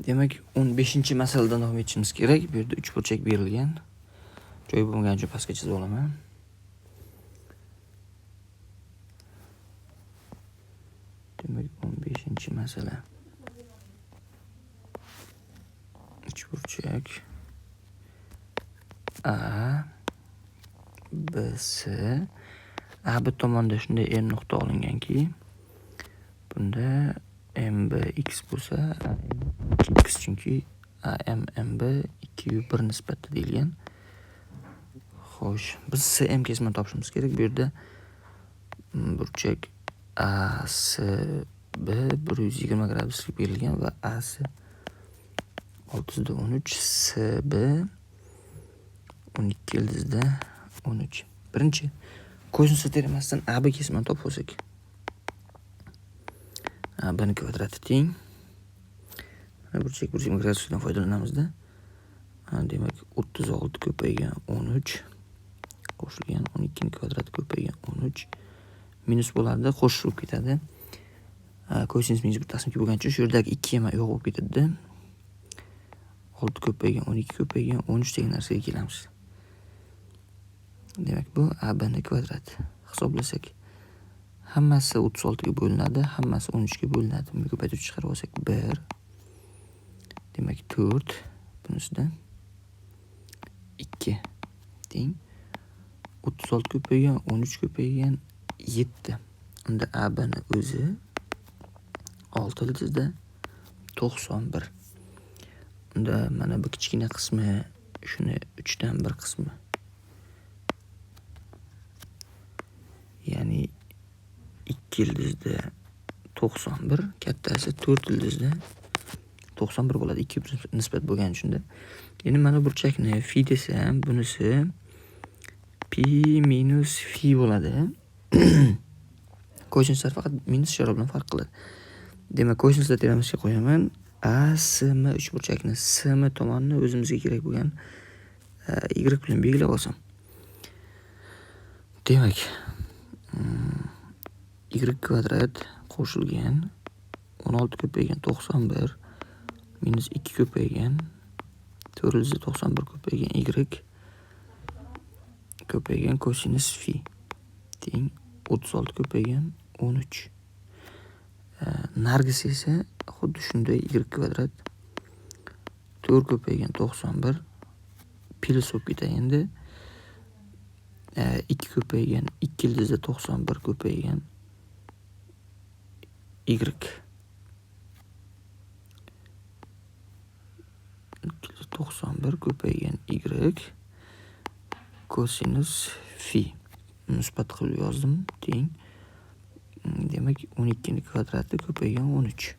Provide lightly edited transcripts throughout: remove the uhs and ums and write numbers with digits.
Demak, 15-masaladan davom etishimiz kerak. Bu yerda 3 burchak berilgan. Joy bo'lmagan uchun pastga chizib olaman. Demak, 15-masala. 3 burchak A, B, C. A bir tomonda shunday M nuqta olinganki, bunda MB x bo'lsa, x chunki AM MB 2/1 nisbatda deyilgan. Xo'sh, biz CM kesmani topishimiz kerak. Bu yerda burchak ASB 120 graduslik berilgan va AC 613, CB 12 yıldızda 13. Birinchi kosinus teoremasidan AB kesmani topib olsak, AB'ni kvadrati teng. Mana burchak 120 gradusdan foydalanamizda. Demak, 36 ko'paygan 13 qo'shilgan 12 ning kvadrati ko'paygan 13 minus bo'ladi, qo'shilib ketadi. Kosinus minus 1 taqsim 2 bo'lgani uchun shu yerdagi 2 ham yo'q bo'lib ketadi. 6 ko'paygan 12 ko'paygan 13 degan narsaga kelamiz. Demak, bu AB'ning kvadrati. Hisoblasak, hammasi 36 ga bo'linadi, hammasi 13 ga bo'linadi. Buni ko'paytirib chiqarib olsak 1. Demak, 4 bunisidan 2 teng 36 ko'paygan 13 ko'paygan 7. Unda AB'ning o'zi 6 yıldızda 91. Unda mana bu kichkina qismi, shuni 3 dan 1 qismi. Ya'ni 2 yıldızda 91, kattasi 4 yıldızda 91 bo'ladi. 2 nisbat bo'lgan shunda. Endi mana burchakni phi desam, bunisi pi minus phi bo'ladi. Kosinuslar faqat minus ishora bilan farq qiladi. Demak, kosinuslar teoremasiga qo'yaman. ASM 3 burchakni SM tomonini o'zimizga kerak bo'lgan y bilan belgilab olsam. Demak, y kvadrat qo'shilgan 16 ko'paygan 91 minus 2 ko'paygan 491 ko'paygan y ko'paygan kosinus phi teng 36 ko'paygan 13. Nargisi esa xuddi shunday y kvadrat 4 ko'paygan 91 plus bo'lib ketadi. Endi 2 ko'paygan 2 yıldızda 91 ko'paygan y 91 ko'paygan y kosinus phi nisbat qilib yozdim teng. Demak, 12 ning kvadrati ko'paygan 13.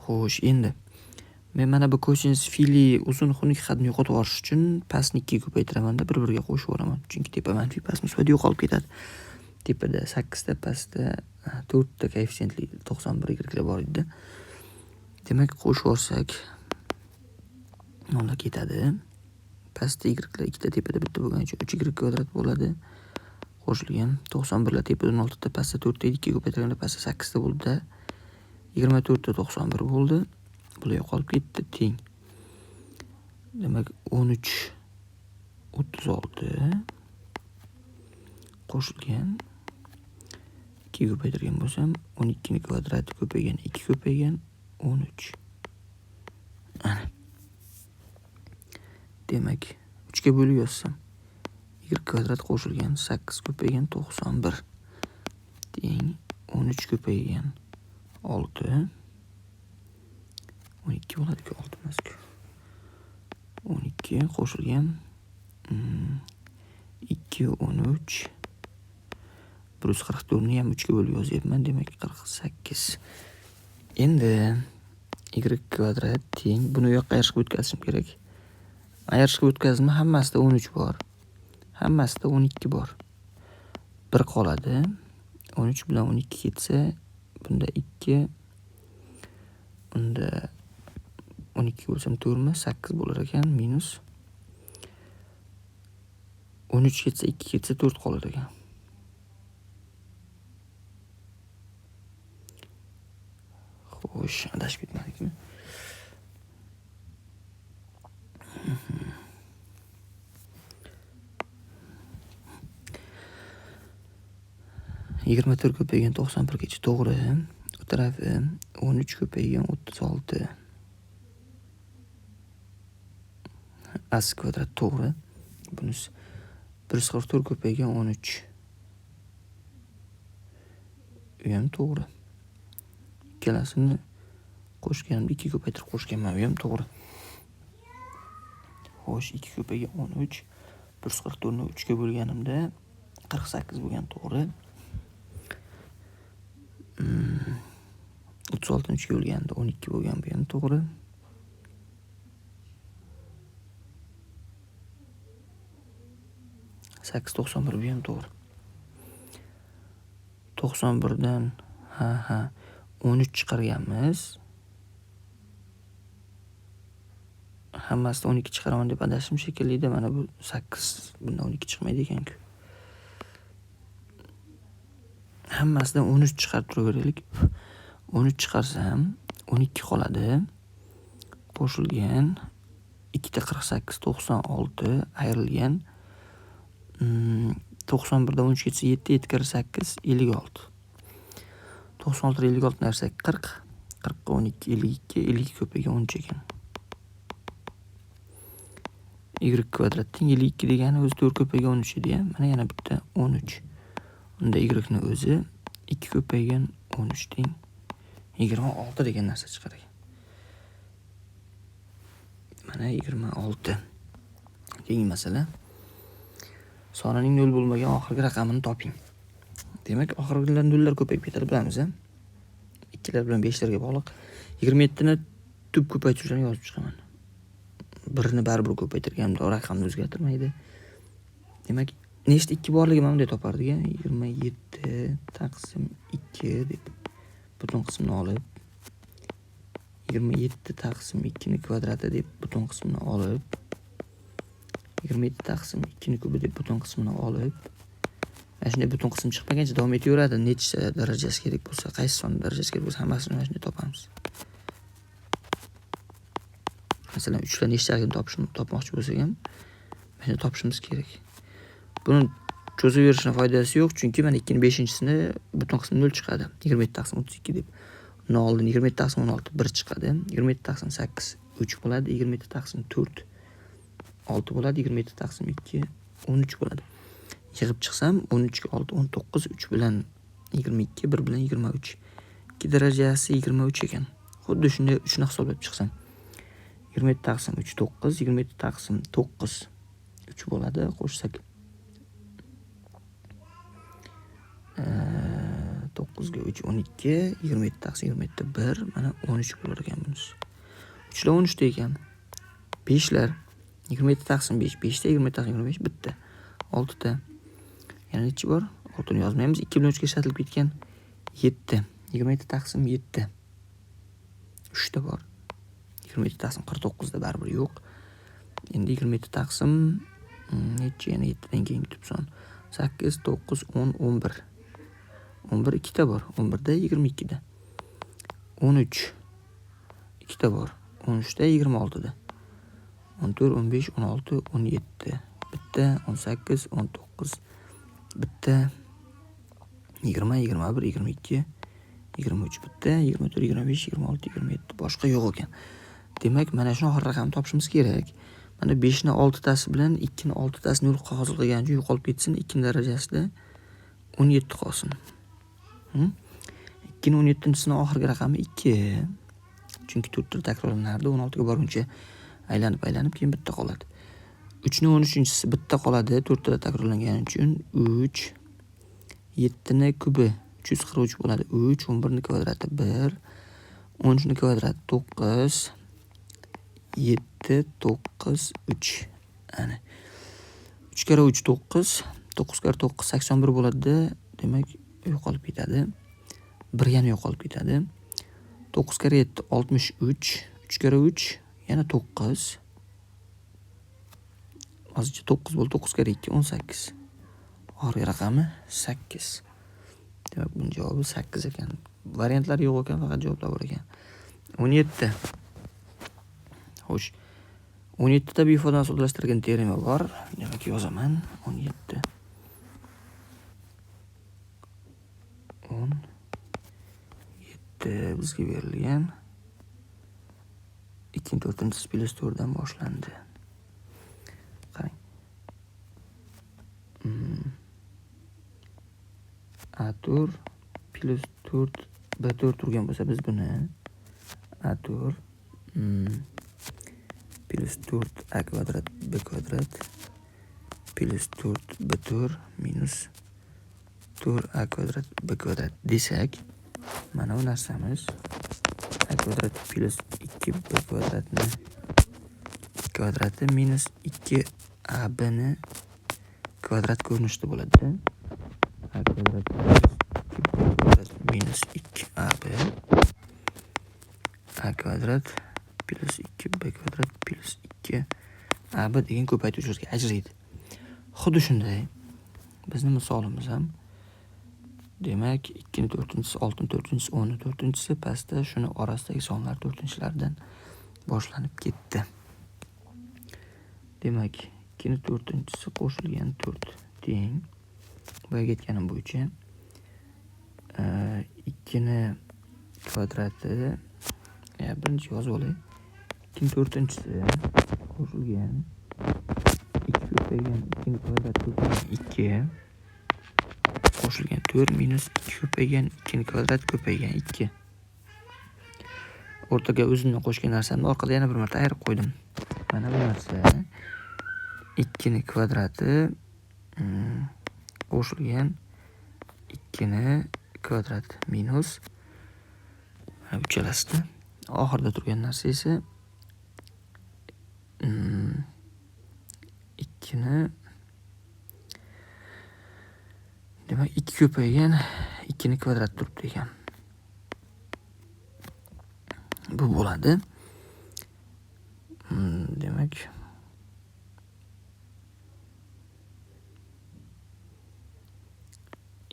Xo'sh, endi men mana bu kosinus phi uzun xunuk xatni yo'qotib olish uchun pastni 2 ga ko'paytiraman-da, bir-biriga qo'shib yuboraman. Chunki tepa manfiy, past musbat yo'qolib ketadi. Tepada 8 ta, pastda 4 ta koeffitsiyentli 91 y bor edi. Demak, qo'shib yuborsak, unda ketadi. Pastda y lar 2 ta, tepada bitta bo'lgani uchun 3 y kvadrat bo'ladi. Qo'shilgan 91 lar tepada 16 ta, pastda 4 ta, 2 ga ko'paytirganda pastda 8 ta bo'ldi. 24 ta 91 bo'ldi. Bular yo'qolib ketdi, teng. Demak, 13 36 qo'shilgan 2 ga ko'paytirgan bo'lsam 12 ning kvadrati ko'paygan 2 ko'paygan 13. Ana. Demak, 3 ga bo'lib yozsam y kvadrat qo'shilgan 8 ko'paygan 91 teng 13 ko'paygan 6 12 bo'ladi-ku, 6 emas-ku. 12 qo'shilgan 2 13 144 ni ham 3 ga bo'lib yozyapman. Demak, 48. Endi y kvadrat teng, buni u yoqqa ayirishga o'tkazishim kerak. Ayirishga o'tkazdim, hammasida 13 bor. Hammasida 12 bor. 1 qoladi. 13 bilan 12 ketsa, bunda 2, bunda 12 bo'lsam 4 8 bo'lar ekan, minus 13 ketsa 2 ketsa 4 qolar ekan. Xo'sh, Xo'sh, adashib ketmadikmi? Yigirma to'rt ko'paygan 91gacha to'g'ri. Bu tarafi 13 ko'paygan 36. As kvadrat to'g'ri. Bunisi 144 ko'paygan 13. U ham to'g'ri. Ikkalasini qo'shganimda 2 ko'paytirib qo'shganman, u ham to'g'ri. Xo'sh, 2 ko'paygan 13. 144 ni 3 ga bo'lganimda 48 bo'lgan, to'g'ri. 36 ni 3 ga bo'lganda 12 bo'lgan, bu ham to'g'ri. 891 bu ham to'g'ri. 91 dan 13 chiqarganmiz. Hammasidan 12 chiqaraman deb adashdim shekilli. Mana bu 8, bundan 12 chiqmaydi ekan-ku. Hammasidan 13 chiqarib turaveraylik. 13 chiqarsam 12 qoladi. Qo'shilgan 2 ta 48 96 ayrilgan 91 dan 13 ketsa 7, 7 kira 8 56. 96 56 narsa 40. 40 ga 12 52, 52 ko'paygan 13 ekan. Y kvadrat teng 52 degani o'zi 4 ko'paygan 13 edi. Mana yana bitta 13. Unda y ni o'zi 2 ko'paygan 13 teng 26 degan narsa chiqar ekan. Mana 26. Keyingi masala. Sonining 0 bo'lmagan oxirgi raqamini toping. Demak, oxirgilar nollar ko'payib ketadi, bilamiz. Ikkilar bilan 5larga bog'liq. 27 ni tub ko'paytirishlarni yozib chiqaman. 1 ni baribir ko'paytirganimda raqamni o'zgartirmaydi. Demak, nechta 2 borligi mana bunday topardik. 27 taqsim 2 deb butun qismini olib, 27 taqsim 2 ni kvadrati deb butun qismini olib, 27 taqsim 2 ni kubi deb butun qismini olib, mana shunday butun qism chiqmagancha davom etaveradi. Necha darajasi kerak bo'lsa, qaysi son darajasi kerak bo'lsa, hammasini mana shunday topamiz. Masalan, 3 dan nechtaligini topmoqchi bo'lsak ham, mana shunday topishimiz kerak. Buni cho'zaverishning foydasi yo'q, chunki mana 2 ni 5-chisini butun qismi 0 chiqadi. 27 taqsim 32 deb. Undan oldin 27 taqsim 16 1 chiqadi. 27 taqsim 8 3 bo'ladi. 27 taqsim 4 6 bo'ladi. 27 taqsim 2 13 bo'ladi. Yig'ib chiqsam 13 ga 6 19, 3 bilan 22, 1 bilan 23. 2 darajasi 23 ekan. Xuddi shunday 3 ni hisoblab chiqsam 27 taqsim 3 9, 27 taqsim 9 3 bo'ladi. Qo'shsak 9 ga 3 12, 27 taqsim 27 1, mana 13 bo'lar ekan bunisi. 3 lar 13 da ekan. 5 lar 27 taqsim 5, 5 da 27 taqsim 25 bitta. 6 ta. Yana nechi bor? 6 ni yozmaymiz. 2 bilan 3 ga shatilib ketgan 7. 27 taqsim 7. 3 ta bor. 27 taqsim 49 da baribir yo'q. Endi 27 taqsim nechi? Yana 7 dan keyin tub son. 8, 9, 10, 11. 11 2 ta bor. 11 da 22 da. 13 2 ta bor. 13 da 26 da. 14, 15, 16, 17. Bitta 18, 19. Bitta 20, 21, 22, 23 bitta, 24, 25, 26, 27. Boshqa yo'q ekan. Demak, mana shuni oxir raqamni topishimiz kerak. Mana 5 ni 6 tasi bilan 2 ni 6 tasini yo'qqa hosil qilgancha yo'qolib ketsin. 2 darajasida 17 qolsin. 2 ni 17-sini oxirgi raqami 2. Chunki 4 ta takrorlanardi. 16 ga borguncha aylanib keyin bitta qoladi. 3 ni 13-chisi bitta qoladi. 4 ta takrorlangani uchun 3. 7 ni kubi 343 bo'ladi. 3, 11 ni kvadrati 1, 13 ni kvadrati 9, 7, 9, 3. Ana. 3 kira 3 9, 9 kira 9 81 bo'ladi. Demak, yo'qolib ketadi. 1 yana yo'qolib ketadi. 9 kira 7 63, 3 kira 3 yana 9. Hozircha 9 bo'ldi. 9 kira 2 18. Oxirgi raqami 8. Demak, buning javobi 8 ekan. Variantlar yo'q ekan, faqat javoblar bor ekan. 17. Xo'sh. 17 tabiiy ifodani soddalashtirgan teorema bor. Demak, yozaman. 17. 17 bizga berilgan. 2/4 plus 4dan boshlandi. Qarang. A4 plus 4 B4 turgan bo'lsa biz buni A4 plus 4 A kvadrat B kvadrat plus 4 B4 minus 4 A kvadrat B kvadrat desak, mana bu narsamiz A kvadrat plus 2 B kvadratni kvadrati minus 2 AB ni kvadrat ko'rinishida bo'ladi. A kvadrat plus 2 B kvadrat minus 2 AB A kvadrat plus 2 B kvadrat plus 2 AB degan ko'paytiruvchilarga ajraydi. Xuddi shunday bizning misolimiz ham demak 2/4, 6/4, 10/4 pastda shuni orasidagi sonlar 4-lardan boshlanib ketdi. Demak 2/4 qo'shilgan 4 teng boyaga aytganim bo'yicha 2 ni kvadrati birinchi yozib olay. 2/4 qo'shilgan 2 ko'paygan 2 ni kvadrati ko'paygan 2 qo'shilgan 4 minus 2 ko'paygan 2 ni kvadrat ko'paygan 2. O'rtaga o'zimni qo'shgan narsamni orqada yana bir marta ayirib qo'ydim. Mana bu narsa 2 ni kvadrati qo'shilgan 2 ni kvadrat minus uchalasida oxirida turgan narsa esa 2 ni demak 2 ko'paygan 2 ni kvadrat turibdi ekan. Bu bo'ladi. Demak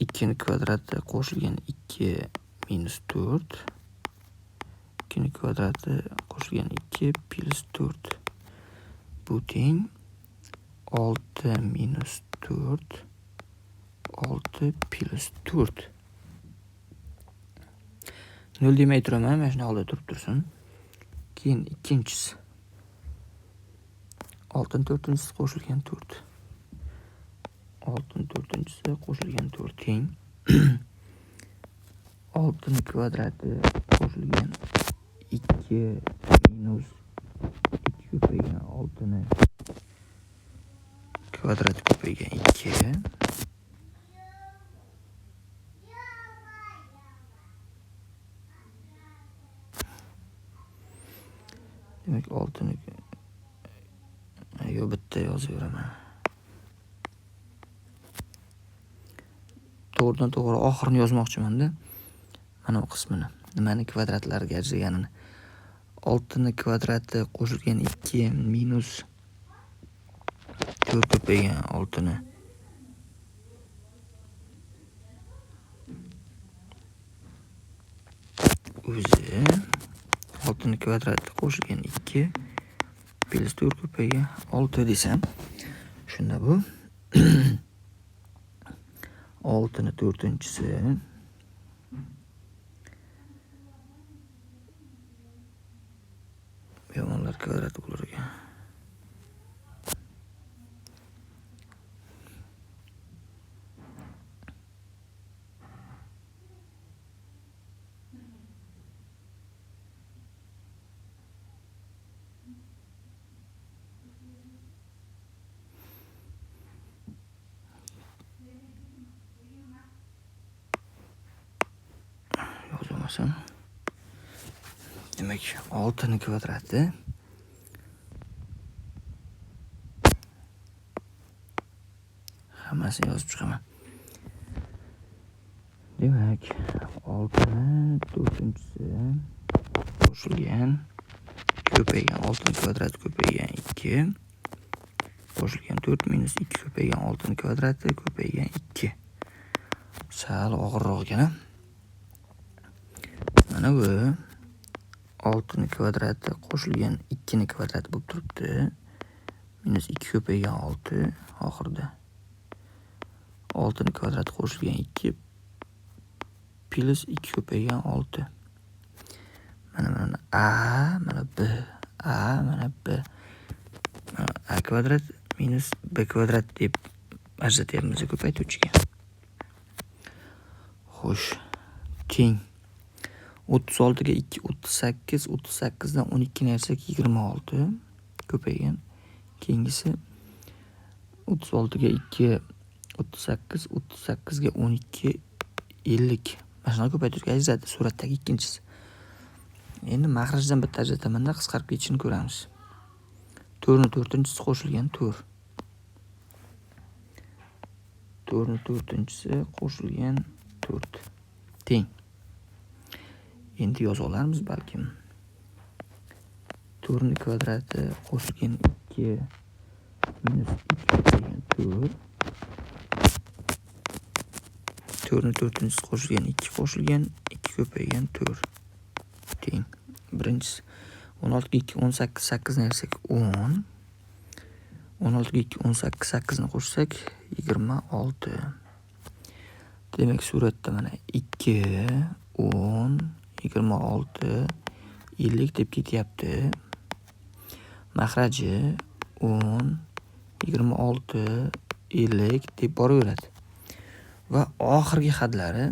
ikkini kvadrati qo'shilgan 2 minus 4 2 kvadrati qo'shilgan 2 plus 4 bu teng 6 minus 4 6 plus 4 0 demay turaman, mana shuni oldida turib tursin. Keyin ikkinchisi 6/4 qo'shilgan 4 6/4 qo'shilgan 4 teng 6 ni kvadrati qo'shilgan 2 minus 2 ko'paygan 6 ni kvadrat ko'paygan 2 demak 6 ni bitta yozib beraman. To'g'ridan to'g'ri oxirini yozmoqchiman-da. Mana bu qismini. Nimani kvadratlariga ajraganini. 6 ni kvadrati qo'shilgan 2 minus 4 ko'paygan 6 ni o'zi 6 ni kvadrati qo'shilgan 2 plus 4 ko'paygan 6 desam, shunda bu 6 ni 4-si yomonlar kvadrati bo'lar ekan. Yozmasam. Demak, 6 ni kvadrati hammasini yozib chiqaman. Demak, 6 ni 4-si qo'shilgan ko'paygan 6 ni kvadrati ko'paygan 2 qo'shilgan 4 minus 2 ko'paygan 6 ni kvadrati ko'paygan 2. Sal og'irroq ekan. Mana bu 6 kvadrati qo'shilgan 2 kvadrati bo'lib turibdi. Minus 2 ko'paygan 6 oxirida. 6 kvadrati qo'shilgan 2 plus 2 ko'paygan 6. Mana A, mana B, A, mana B. Mana A kvadrat minus B kvadrat deb ajratyapmiz ko'paytuvchiga. Xo'sh, teng 36 ga 2 38, 38 dan 12 ni ayirsak 26 ko'paygan. Keyingisi 36 ga 2 38, 38 ga 12 50. Mana shuni ko'paytirishga ajratdi suratdagi ikkinchisi. Endi maxrajdan bitta ajratamanda qisqarib ketishini ko'ramiz. 4 ni 4-inchisi qo'shilgan 4. 4 ni 4-inchisi qo'shilgan 4 teng. Endi yoza olamiz balkim. 4 ni kvadrati qo'shilgan 2 minus 2 ko'paygan 4. 4 ni 4-inchisi qo'shilgan 2 qo'shilgan 2 ko'paygan 4 teng. Birinchisi 16 ga 2 18, 8 ni ayirsak 10. 16 ga 2 18, 8 ni qo'shsak 26. Demak suratda mana 2 10 26 50 deb ketyapti. Maxraji 10 26 50 deb boraveradi. Va oxirgi hadlari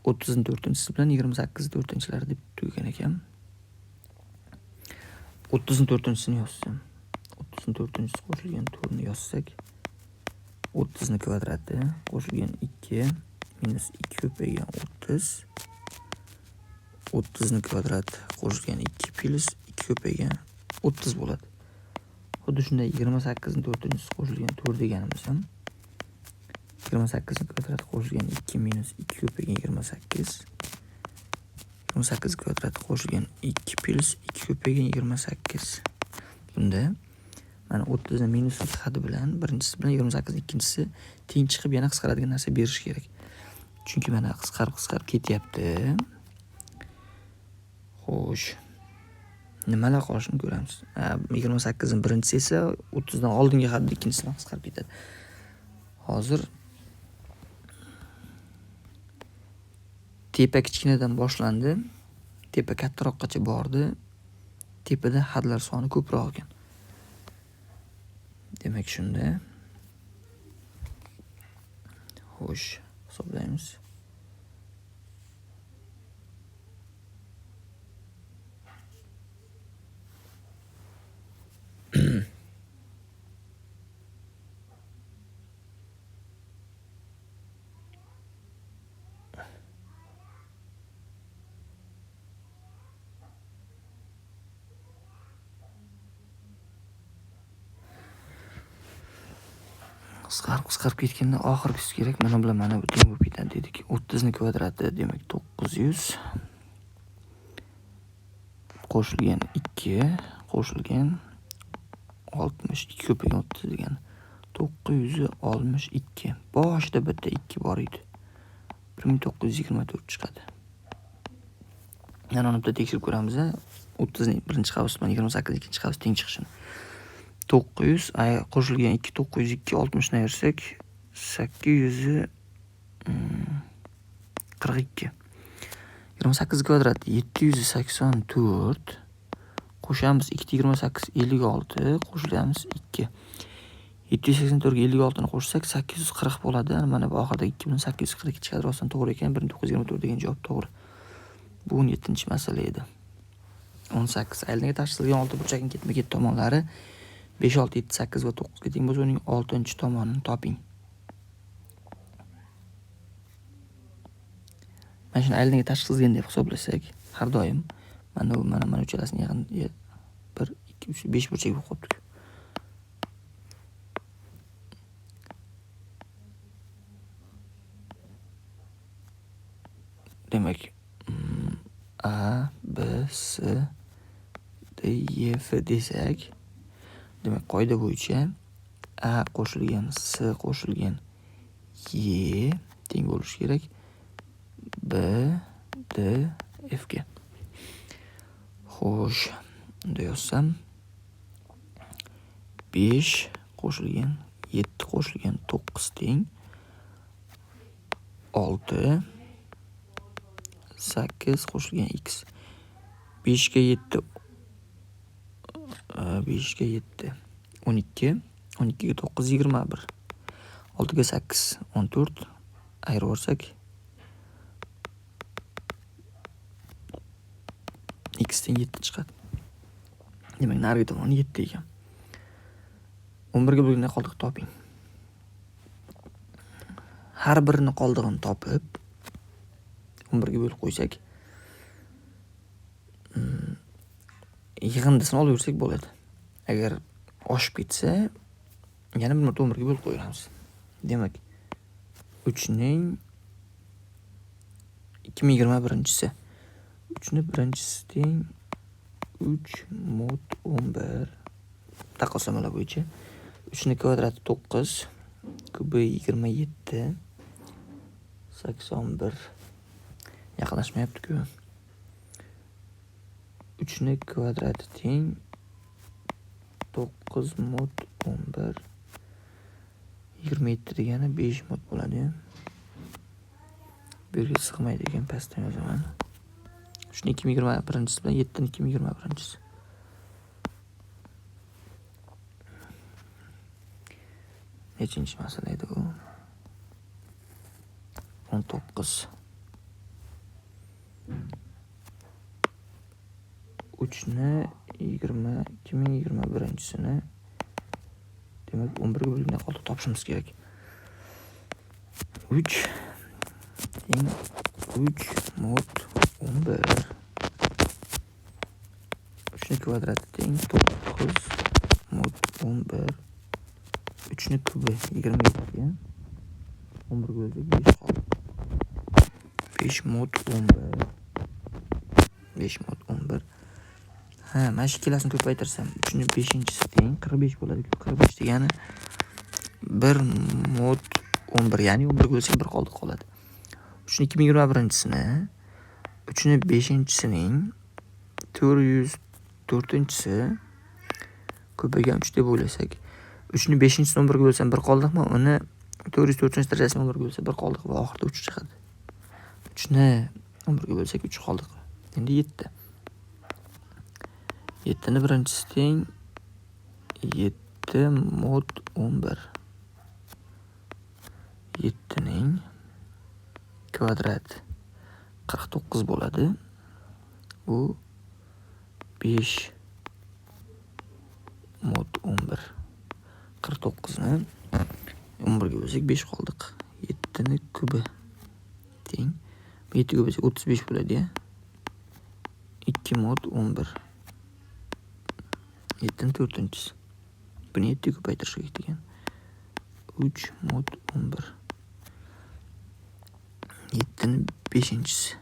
30 4-inchisi bilan 28 4-inchilari deb tugagan ekan. 30 4-inchisini yozsam, 30 4-inchisi qo'shilgan 4 ni yozsak 30 ni kvadrati qo'shilgan 2 minus 2 ko'paygan 30. 30 ni kvadrati qo'shilgan 2 plus 2 ko'paygan 30 bo'ladi. Xuddi shunday 28 ni 4-inchisi qo'shilgan 4 deganimiz ham 28 ni kvadrati qo'shilgan 2 minus 2 ko'paygan 28. 28 kvadrati qo'shilgan 2 plus 2 ko'paygan 28. Bunda mana 30 ni minus hadi bilan birinchisi bilan 28 ikkinchisi teng chiqib yana qisqaradigan narsa berish kerak. Chunki mana qisqarib ketyapti. Xo'sh. Nimalar qolishini ko'ramiz. 28 ni birinchisi esa 30 dan oldingi hadda ikkinchisidan qisqarib ketadi. Hozir tepa kichkinadan boshlandi. Tepa kattaroqqacha bordi. Tepada hadlar soni ko'proq ekan. Demak shunda. Xo'sh, hisoblaymiz. Qisqarib ketganda oxirgisi kerak. Mana bilan mana bu teng bo'lib ketadi dedik. 30 ni kvadrati demak 900 qo'shilgan 2 qo'shilgan 62 ko'paygan 30 degan 962. Boshida bitta 2 bor edi. 1924 chiqadi. Yana uni bitta tekshirib ko'ramiz. 30 ni birinchi qavs bilan 28 ikkinchi qavs teng chiqishini. 900 qo'shilgan 2 902 60 ni ayirsak 842. 28 kvadrat 784 qo'shamiz 2 28 56 qo'shilamiz 2. 784 ga 56 ni qo'shsak 840 bo'ladi. Mana bu oxirida 2 bilan 842 chiqadi. Rostdan to'g'ri ekan. 1924 degan javob to'g'ri. Bu 17-masala edi. 18 aylanmaga tashlangan olti burchakning ketma-ket tomonlari 5 6 7 8 va 9 ga teng bo'lsa uning 6-tomonini toping. Mana shuni aylanmaga tashlangan deb hisoblasak, har doim mana uchalasini yaqin 1 2 3 5 burchak bo'lib qolibdi. Demak A, B, C, D, E, F desak, demak qoida bo'yicha A qo'shilgan C qo'shilgan E teng bo'lishi kerak B, D, F ga. Xo'sh, unda yozsam 5 qo'shilgan 7 qo'shilgan 9 teng 6 8 qo'shilgan x. 5 ga 7 5 ga 7 12 12 ga 9 21 6 ga 8 14 ayirib yuborsak x teng 7 chiqadi. Demak, narigi tomoni 7 ekan. 11 ga bo'lganda qoldiq toping. Har birini qoldig'ini topib 11 ga bo'lib qo'ysak, yig'indisini olib yursak bo'ladi. Agar oshib ketsa, yana bir marta 11 ga bo'lib qo'yamiz. Demak, 3 ning 2021-si. 3 ni birinchisi teng 3 mod 11 taqqoslamalar bo'yicha 3 ni kvadrati 9 kubi 27 81 yaqinlashmayapti-ku. 3 ni kvadrati teng 9 mod 11 27 degani 5 mod bo'ladi. Bu yerga sig'maydi ekan, pastdan yozaman. 3 ni 2021-si bilan 7 ni 2021-si. Nechinchi masala edi u? 19. 3 ni 2021-sini demak 11 ga bo'lganda qoldiq topishimiz kerak. 3 teng 3 mod 11 3 ni kvadrati teng 9 mod 11 3 ni kubi 27 11 ga bo'lsak 5 qoldi. 5 mod 11 5 mod 11 mana shu ikkalasini ko'paytirsam 3 ni 5-si teng 45 bo'ladi. 45 degani 1 mod 11, ya'ni 11 ga bo'lsak 1 qoladi. 3 ni 2021-sini 3 ni 5-sining 404-si ko'paygan 3 deb o'ylasak, 3 ni 5-sini 11 ga bo'lsam 1 qoldikmi? Uni 404-darajasini 11 ga bo'lsa 1 qoldiq va oxirida 3 chiqadi. 3 ni 11 ga bo'lsak 3 qoldiq. Endi 7. 7 ni birinchisi teng 7 mod 11. 7 ning kvadrati 49 bo'ladi. Bu 5 mod 11. 49 ni 11 ga bo'lsak 5 qoldiq. 7 ni kubi teng 7 ga bo'lsak 35 bo'ladi-ya. 2 mod 11. 7 ni 4-si. Buni 7 ga ko'paytirish kerak ekan. 3 mod 11. 7 ni 5-si.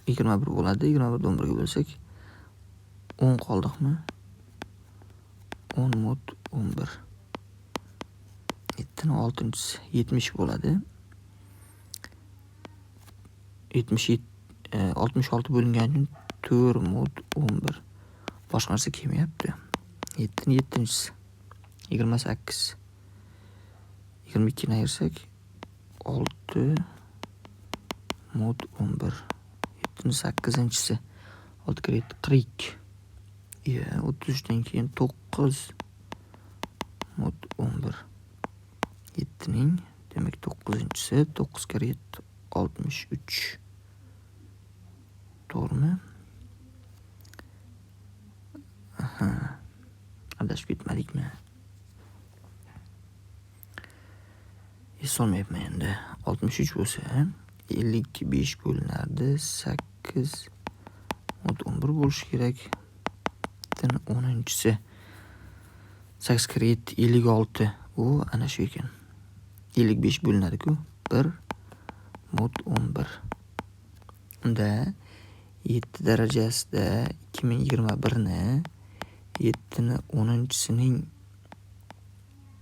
21 bo'ladi. 21 ni 11 ga bo'lsak 10 qoldiqmi? 10 mod 11. 7 ni 6-si 70 bo'ladi. 66 bo'lingan uchun 4 mod 11. Boshqa narsa kelmayapti. 7 ni 7-si 28. 22 ni ayirsak 6 mod 11. 7 ni 8-si 6 kira 7 42. 33dan keyin 9 mod 11. 7 ning demak 9-si 9 kira 7 63. To'g'rimi? Adashib ketmadikmi? Esolmayapman endi. 63 bo'lsa 55 bo'linadi 8 mod 11 bo'lishi kerak. 10-si 8 kira 7 56. U ana shu ekan. 55 bo'linadi-ku 1 mod 11. Unda 7 darajasida 2021 ni 7 ni 10-sining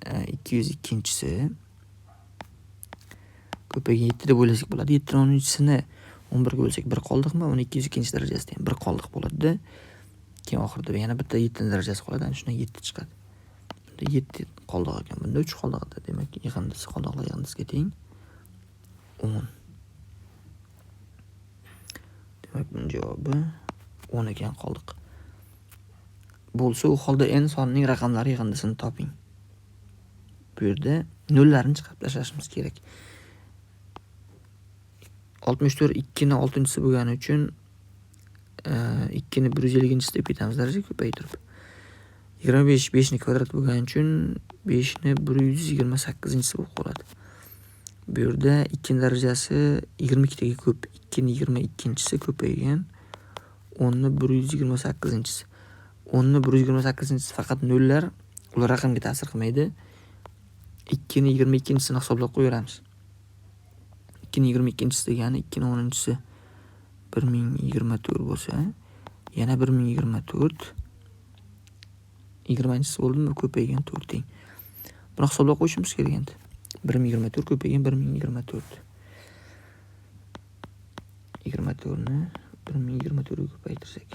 202-si ko'paygan 7 deb o'ylasak bo'ladi. 7 ni 10-sini 11 ga bo'lsak 1 qoldikmi, 1202 darajasida ham 1 qoldiq bo'ladi-da. Keyin oxirida yana bitta 7 darajasi qoladi. Ana shundan 7 chiqadi. Bunda 7 qoldiq ekan. Bunda 3 qoldiq. Demak, yig'indisi qoldiqlar yig'indisiga teng 10. Demak, buning javobi 10 ekan qoldiq. Bo'lsa, u holda n sonining raqamlari yig'indisini toping. Bu yerda nollarni chiqarib tashlashimiz kerak. 64 2 ni 6-chisi bo'lgani uchun 2 ni 150-chisi deb ketamiz daraja ko'paytirib. 25 5 ni kvadrat bo'lgani uchun 5 ni 128-chisi bo'lib qoladi. Bu yerda 2 darajasi 22 ga ko'p, 2 ni 22-chisi ko'paygan, 10 ni 128-chisi. 10 ni 128-chisi faqat nollar, ular raqamga ta'sir qilmaydi. 2 ni 22-chisini hisoblab qo'yamiz. 2 ni 22-chisi degani 2 ni 10-chisi 1024 bo'lsa, yana 1024 20-chisi bo'ldimi? Ko'paygan 4 teng. Buni hisoblab qo'yishimiz kerak endi. 1024 ko'paygan 1024. 24 ni 1024 ga ko'paytirsak,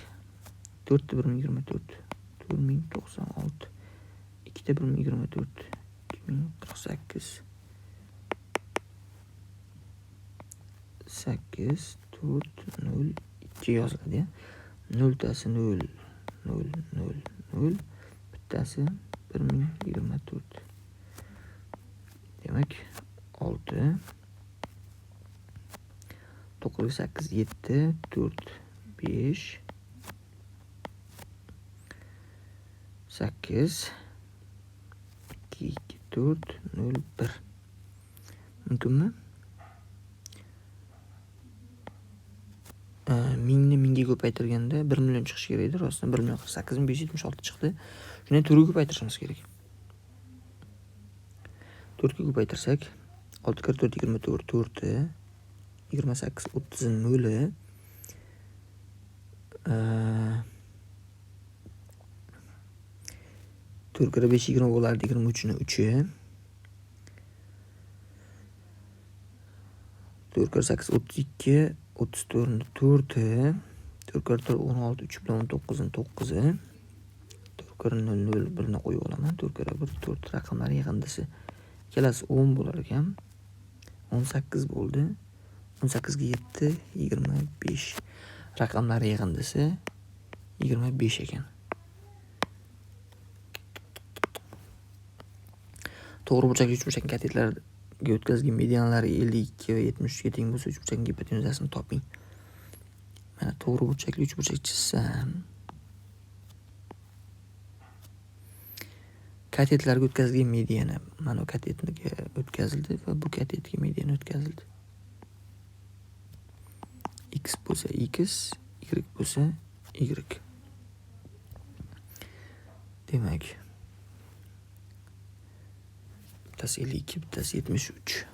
4 ta 1024, 4096, 2 ta 1024, 2048, 8, 4, 0, 2 yoziladi. 0 tasi 0, 0, 0, 0, bittasi 1024. Demak, 6, 9, 8, 7, 4, 5, 8, 2, 4, 0, 1. Mumkinmi? Mingni mingga ko'paytirganda 1 million chiqishi kerak edi. Rostdan 1,48,576 chiqdi. Shuni 4 ga ko'paytirishimiz kerak. 4 ga ko'paytirsak, 6 kar 4 24, 4, 28 30 0, 4 kar 5 20 bo'lardi, 23 ni 3. 4 kar 8 32, 34 ni 4, 4 kar 4 16, 3 bilan 19 ni 9, 4 kar 0 0 1 ni qo'yib olaman. 4 kar 1 4 raqamlari yig'indisi. Ikkalasi 10 bo'lar ekan. 18 bo'ldi. 18 ga 7 25. Raqamlari yig'indisi 25 ekan. To'g'ri burchakli uchburchak katetlarga o'tkazilgan medianlari 52 va 73 ga teng bo'lsa, uchburchakning gipotenuzasini toping. Mana to'g'ri burchakli uchburchak chizsam, katetlarga o'tkazilgan mediana mana katetga o'tkazildi va bu katetga mediana o'tkazildi. X bo'lsa X, Y bo'lsa Y. Demak, bittasi 52, bittasi 73.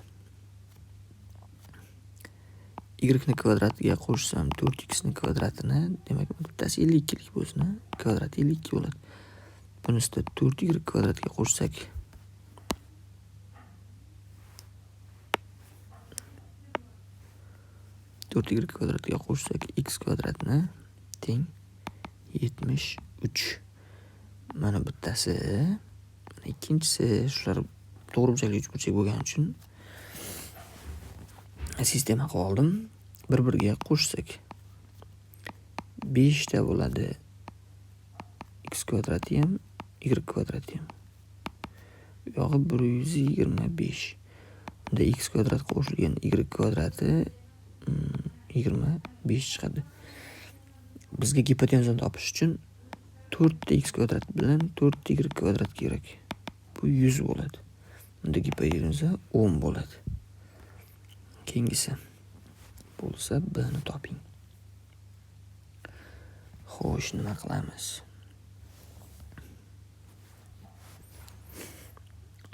Y ni kvadratiga qo'shsam 4x ni kvadratini, demak bittasi 52 lik bo'lsin, kvadrati 52 bo'ladi. Bunisida 4y kvadratiga qo'shsak, kvadratiga qo'shsak x kvadratni teng 73. Mana bittasi, mana ikkinchisi, shular to'g'ri burchakli uchburchak bo'lgani uchun sistema qilib oldim. Bir-biriga qo'shsak 5 ta bo'ladi. X kvadrati ham, Y kvadrati ham. Bu yog'i 125. Bunda x kvadrat qo'shilgan y kvadrati 25 chiqadi. Bizga gipotenuzani topish uchun 4 ta x kvadrat bilan 4 ta y kvadrat kerak. Bu 100 bo'ladi. Bunda gipotenuza 10 bo'ladi. Keyingisi bo'lsa b ni toping. Xo'sh, nima qilamiz?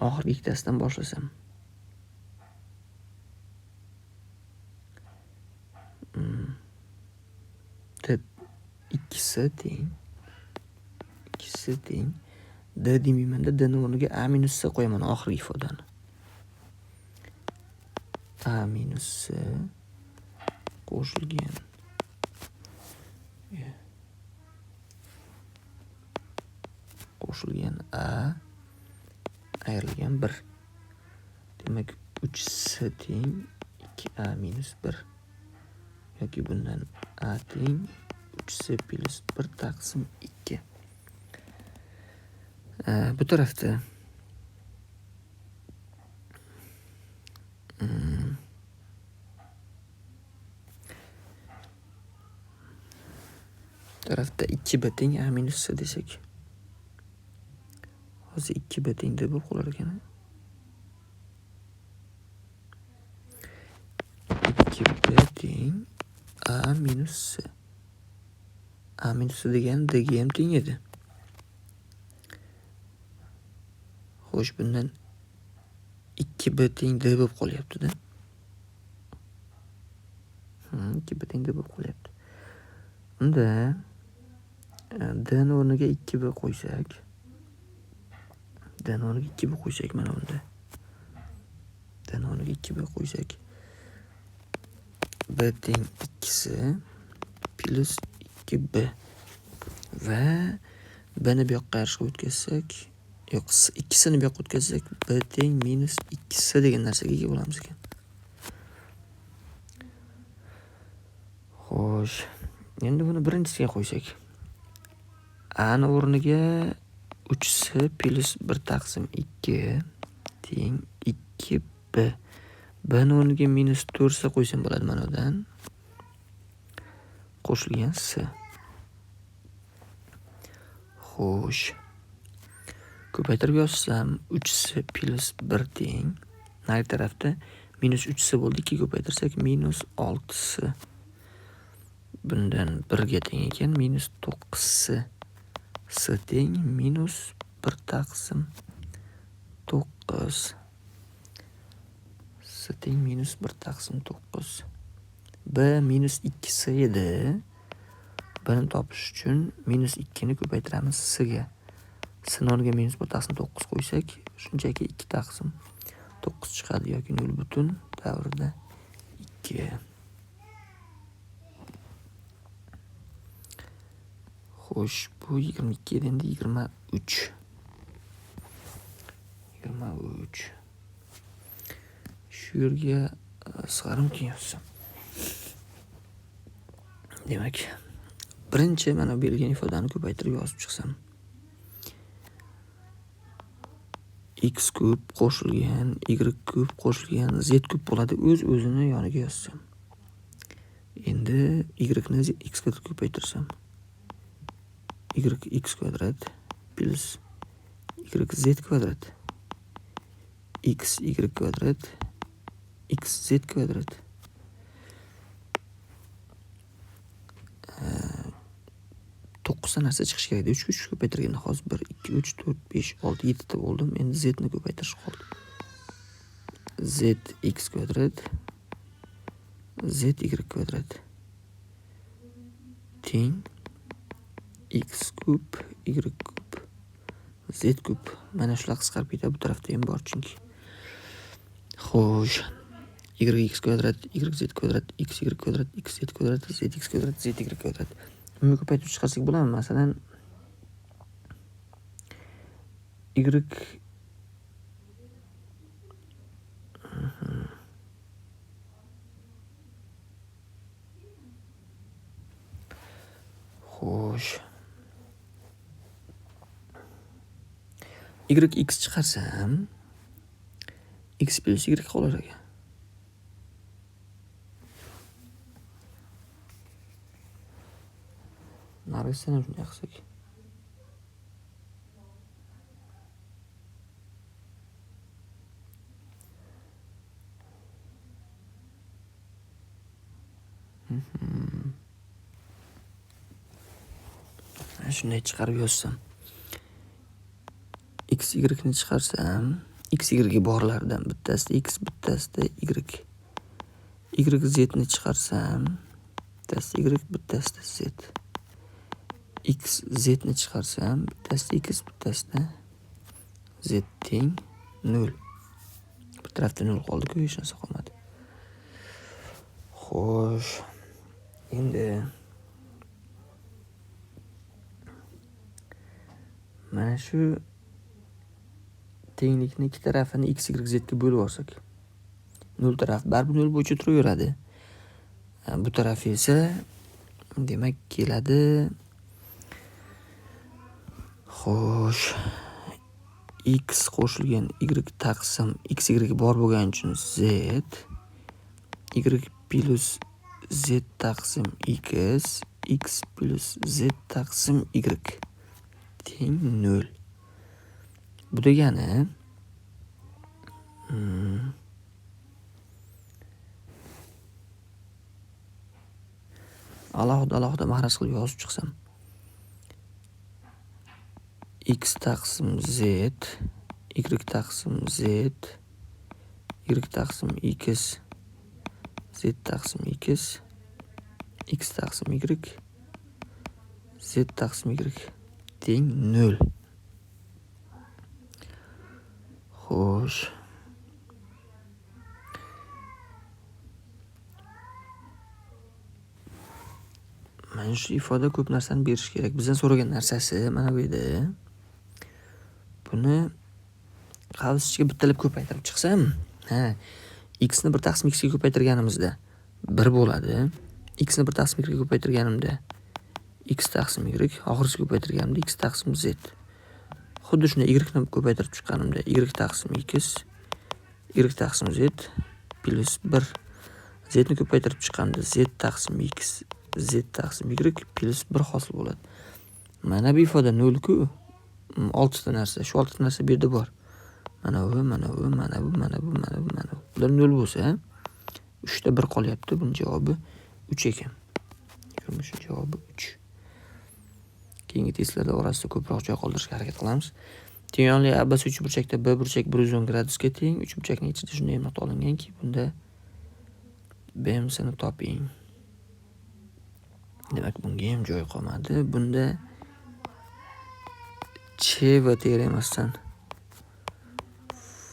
Oxirgi ikkitasidan boshlasam. ikkisi teng. D demayman-da, d ni o'rniga a minus c qo'yaman oxirgi ifodani. A minus c qo'shilgan a ayrilgan 1. Demak 3s teng 2a minus 1 yoki bundan a teng 3s plus 1 taqsim 2. Bu tarafda tarafda 2b teng a minus s desak. Hozir 2b teng deb qo'lar ekan. 2b teng a minus s. A minus s degan d ga ham teng edi. Xo'sh, bundan 2b teng d bo'lib qolyapti-da. 2b teng d bo'lib qolyapti. Unda d ni o'rniga 2b qo'ysak, mana bunda. D ni o'rniga 2b qo'ysak, b teng 2s plus 2b va b ni bu yoqqa qarshi o'tkazsak, yo'q, 2s ni bu yoqqa o'tkazsak, b teng minus 2s degan narsaga ega bo'lamiz ekan. Xo'sh, endi buni birinchisiga qo'ysak, a ni o'rniga 3s plus 1 taqsim 2 teng 2b. B ni o'rniga minus 4s qo'ysam bo'ladi mana bundan. Qo'shilgan s. Xo'sh, ko'paytirib yozsam 3s plus 1 teng, nari tarafda minus 3s bo'ldi, 2 ko'paytirsak minus 6s. Bundan 1 ga teng ekan, minus 9s. S teng minus 1 taqsim 9. S teng minus 1 taqsim 9. B minus 2s edi. Buni topish uchun minus 2 ni ko'paytiramiz s ga. S ni o'rniga minus 1 taqsim 9 qo'ysak, shunchaki 2 taqsim 9 chiqadi yoki 0 butun davrida 2. Xo'sh, bu 22 edi, endi 23. 23. Shu yerga sig'arimkin yozsam. Demak, birinchi mana berilgan ifodani ko'paytirib yozib chiqsam, x kub qo'shilgan y kub qo'shilgan z kub bo'ladi. O'z-o'zini yoniga yozsam. Endi y ni x ga ko'paytirsam, y x kvadrat plus y z kvadrat x y kvadrat x z kvadrat 9 ta narsa chiqishi kerak. 3 3 ko'paytirganda hozir 1 2 3 4 5 6 7 ta bo'ldim. Endi z ni ko'paytirish qoldi. Z x kvadrat z y kvadrat teng x kub y kub z kub. Mana shular qisqarib ketadi, bu tarafda ham bor chunki. Xo'sh, yx kvadrat yz kvadrat x y kvadrat x z kvadrat z x kvadrat z y kvadrat. Buni ko'paytirib chiqarsak bo'ladimi? Masalan, y xo'sh, y x chiqarsam x plus y qolar ekan. Nargisdan ham shunday qilsak. Shunday chiqarib yozsam, x y ni chiqarsam, x y borlardan bittasida x, bittasida y. Y z ni chiqarsam, bittasida y, bittasida z. X z ni chiqarsam, bittasida x, bittasida z teng 0. Bir tarafda 0 qoldi-ku, hech narsa qolmadi. Xo'sh, Endi mana shu tenglikni ikki tarafini x, y, z ga bo'lib olsak, 0 taraf baribir 0 bo'yicha turaveradi. Bu tarafi esa demak keladi. Xo'sh, x qo'shilgan y taqsim x, y bor bo'lgani uchun z, y plus z taqsim x, x plus z taqsim y teng 0. Bu degani alohida mahraz qilib yozib chiqsam, x taqsim z, y taqsim z, y taqsim x, z taqsim x, x taqsim y, z taqsim y teng 0. Xo'sh. Mana shu ifoda ko'p narsani berish kerak. Bizdan so'ragan narsasi mana bu edi. Buni qavschiga bittalab ko'paytirib chiqsam, x ni 1 taqsim x ga ko'paytirganimizda 1 bo'ladi. X ni 1 taqsim y ga ko'paytirganimda x taqsim y, oxirgi ko'paytirganimda x taqsim z. Xuddi shunday y ni ko'paytirib chiqqanimda y taqsim x, y taqsim z plus 1. Z ni ko'paytirib chiqqanimda z taqsim x, z taqsim y plus 1 hosil bo'ladi. Mana bu ifoda 0 ku. 6 ta narsa, shu 6 ta narsa bu yerda bor. Mana bu. Bular 0 bo'lsa, 3 ta 1 qolyapti. Buning javobi 3 ekan. Yurmush javobi 3. Keyingi testlarda orasida ko'proq joy qoldirishga harakat qilamiz. Tenglik abs 3 burchakda b burchak 110 gradusga teng. 3 burchakning ichida shunday aniq olinganki, bunda BMSni toping. Demak, bunga ham joy qolmadi. Bunda Ch va teoremasdan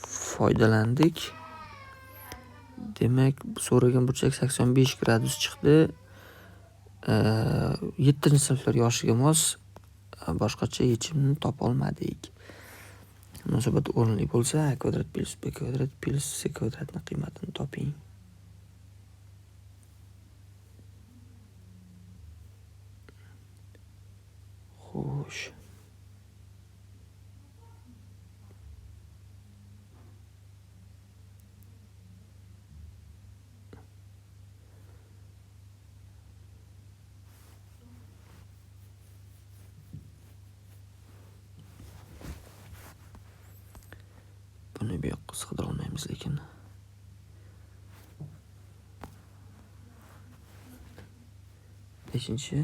foydalandik. Demak, so'ragan burchak 85 gradus chiqdi. 7-sinflar yoshiga mos boshqacha yechimni topa olmadik. Munosabat o'rinli bo'lsa, a kvadrat plus b kvadrat plus c kvadratning qiymatini toping. Xo'sh. Buni bu yoqqa sig'dira olmaymiz lekin. Beshinchi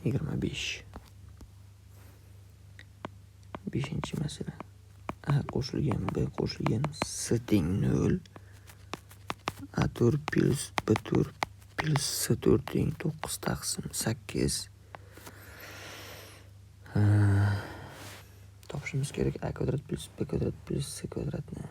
25. Beshinchi masala. A qo'shilgan b qo'shilgan c teng 0. A4 plus b4 plus c4 teng 9 taqsim 8. Topishimiz kerak a kvadrat plus b kvadrat plus c kvadratni.